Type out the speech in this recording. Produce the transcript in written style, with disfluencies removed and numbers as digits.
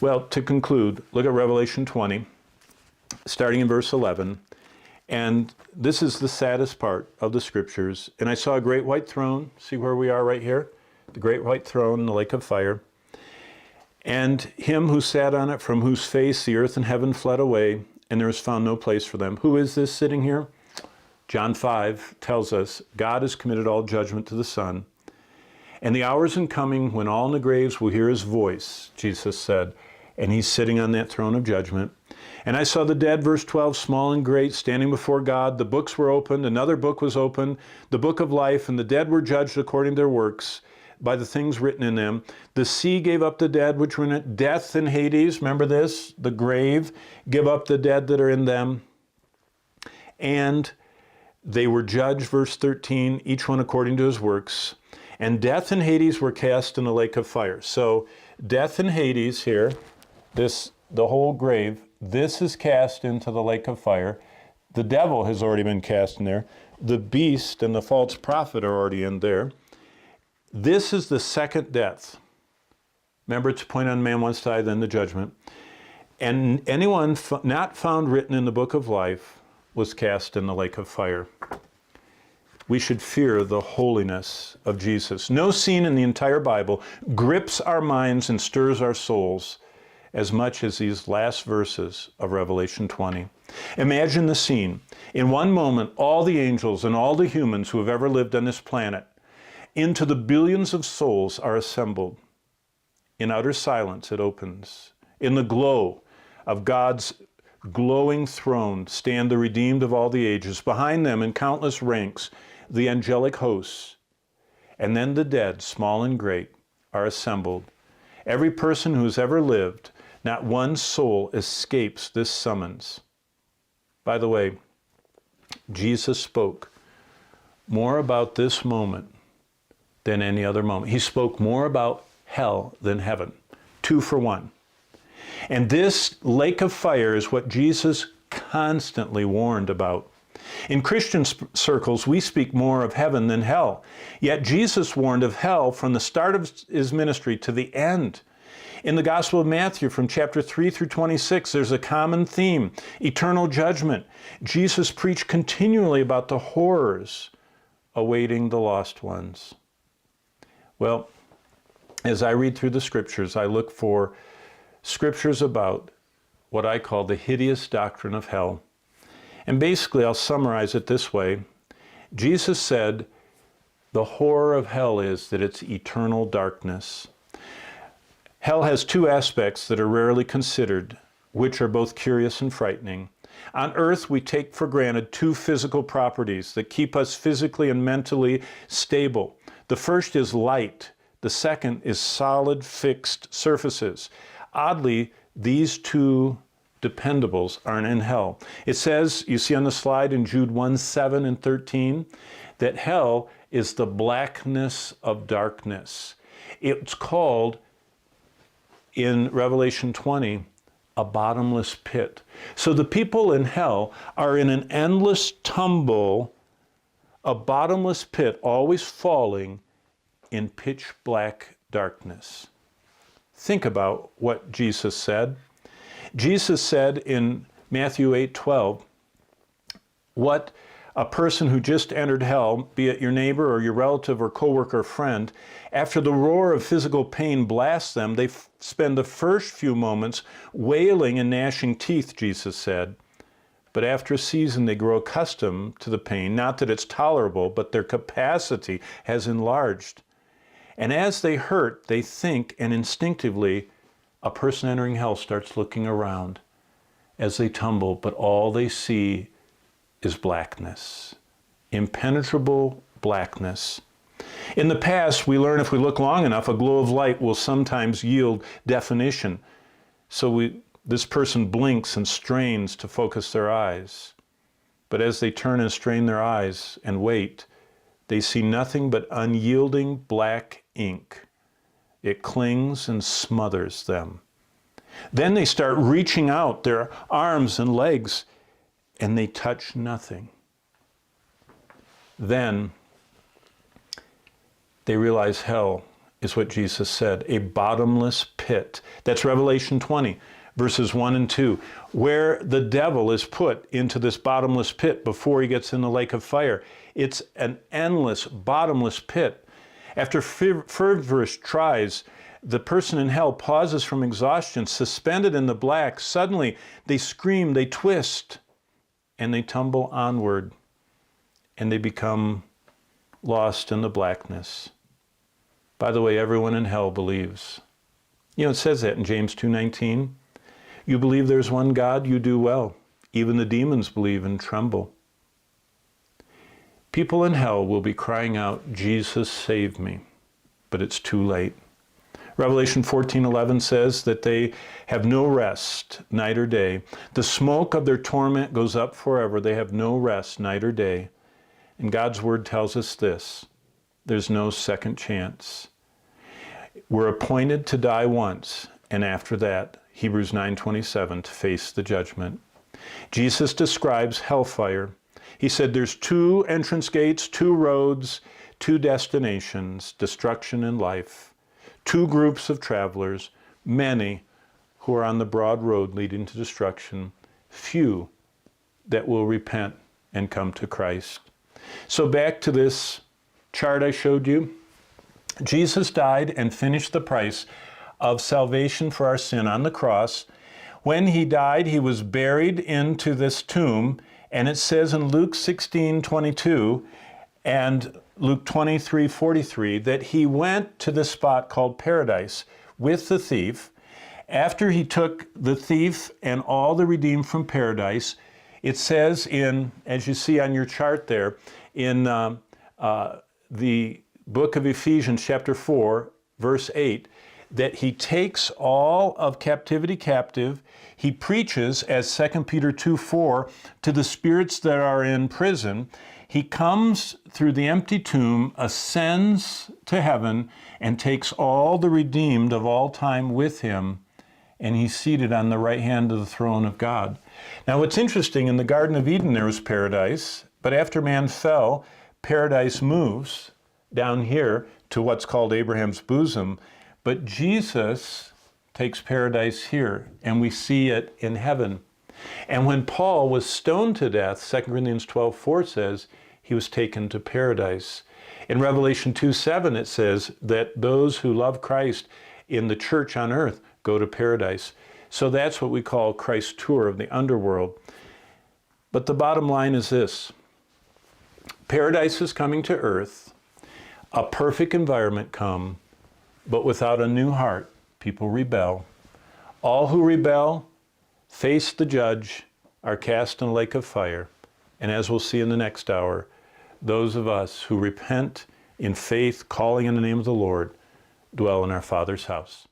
Well, to conclude, look at Revelation 20, starting in verse 11. And this is the saddest part of the scriptures. And I saw a great white throne. See where we are right here? The great white throne in the lake of fire. And him who sat on it, from whose face the earth and heaven fled away, and there was found no place for them. Who is this sitting here? John 5 tells us, God has committed all judgment to the Son. And the hour is coming when all in the graves will hear his voice, Jesus said, and he's sitting on that throne of judgment. And I saw the dead, verse 12, small and great, standing before God. The books were opened. Another book was opened, the book of life, and the dead were judged according to their works by the things written in them. The sea gave up the dead which were in it. Death and Hades, remember this? The grave, give up the dead that are in them. And they were judged, verse 13, each one according to his works. And death and Hades were cast in the lake of fire. So death and Hades here, the whole grave, this is cast into the lake of fire. The devil has already been cast in there. The beast and the false prophet are already in there. This is the second death. Remember, it's appointed on man once to die, then the judgment. And anyone not found written in the book of life was cast in the lake of fire. We should fear the holiness of Jesus. No scene in the entire Bible grips our minds and stirs our souls as much as these last verses of Revelation 20. Imagine the scene. In one moment, all the angels and all the humans who have ever lived on this planet, into the billions of souls, are assembled. In utter silence, it opens. In the glow of God's glowing throne stand the redeemed of all the ages. Behind them, in countless ranks, the angelic hosts. And then the dead, small and great, are assembled. Every person who has ever lived, not one soul escapes this summons. By the way, Jesus spoke more about this moment than any other moment. He spoke more about hell than heaven. 2 for 1. And this lake of fire is what Jesus constantly warned about. In Christian circles, we speak more of heaven than hell. Yet Jesus warned of hell from the start of his ministry to the end. In the Gospel of Matthew, from chapter 3 through 26, there's a common theme, eternal judgment. Jesus preached continually about the horrors awaiting the lost ones. Well, as I read through the scriptures, I look for scriptures about what I call the hideous doctrine of hell. And basically, I'll summarize it this way. Jesus said, the horror of hell is that it's eternal darkness. Hell has two aspects that are rarely considered, which are both curious and frightening. On earth, we take for granted two physical properties that keep us physically and mentally stable. The first is light. The second is solid, fixed surfaces. Oddly, these two dependables aren't in hell. It says, you see on the slide in Jude 1, 7 and 13, that hell is the blackness of darkness. It's called, in Revelation 20, a bottomless pit. So the people in hell are in an endless tumble, a bottomless pit, always falling in pitch black darkness. Think about what Jesus said. Jesus said in Matthew 8:12, what a person who just entered hell, be it your neighbor or your relative or coworker or friend, after the roar of physical pain blasts them, they spend the first few moments wailing and gnashing teeth, Jesus said. But after a season, they grow accustomed to the pain, not that it's tolerable, but their capacity has enlarged. And as they hurt, they think, and instinctively, a person entering hell starts looking around as they tumble, but all they see is blackness, impenetrable blackness. In the past, we learn if we look long enough, a glow of light will sometimes yield definition. So this person blinks and strains to focus their eyes. But as they turn and strain their eyes and wait, they see nothing but unyielding black ink. It clings and smothers them. Then they start reaching out their arms and legs, and they touch nothing. Then they realize hell is what Jesus said, a bottomless pit. That's Revelation 20, verses 1 and 2, where the devil is put into this bottomless pit before he gets in the lake of fire. It's an endless, bottomless pit. After fervorous tries, the person in hell pauses from exhaustion, suspended in the black. Suddenly, they scream, they twist, and they tumble onward, and they become lost in the blackness. By the way, everyone in hell believes. You know, it says that in James 2:19. You believe there's one God, you do well. Even the demons believe and tremble. People in hell will be crying out, Jesus, save me. But it's too late. Revelation 14:11 says that they have no rest, night or day. The smoke of their torment goes up forever. They have no rest, night or day. And God's word tells us this: there's no second chance. We're appointed to die once, and after that, Hebrews 9:27, to face the judgment. Jesus describes hellfire. He said there's two entrance gates, two roads, two destinations, destruction and life. Two groups of travelers, many who are on the broad road leading to destruction, few that will repent and come to Christ. So back to this chart I showed you. Jesus died and finished the price of salvation for our sin on the cross. When he died, he was buried into this tomb, and it says in Luke 16:22 and Luke 23:43 that he went to the spot called paradise with the thief. After he took the thief and all the redeemed from paradise, it says in, as you see on your chart there, in the book of Ephesians chapter 4, verse 8, that he takes all of captivity captive. He preaches, as 2 Peter 2:4, to the spirits that are in prison. He comes through the empty tomb, ascends to heaven, and takes all the redeemed of all time with him, and he's seated on the right hand of the throne of God. Now, what's interesting, in the Garden of Eden there was paradise, but after man fell, paradise moves down here to what's called Abraham's bosom, but Jesus takes paradise here, and we see it in heaven. And when Paul was stoned to death, 2 Corinthians 12:4 says, he was taken to paradise. In Revelation 2:7 it says that those who love Christ in the church on earth go to paradise. So that's what we call Christ's tour of the underworld. But the bottom line is this: paradise is coming to earth, a perfect environment come, but without a new heart, people rebel. All who rebel face the judge, are cast in a lake of fire. And as we'll see in the next hour, those of us who repent in faith, calling in the name of the Lord, dwell in our Father's house.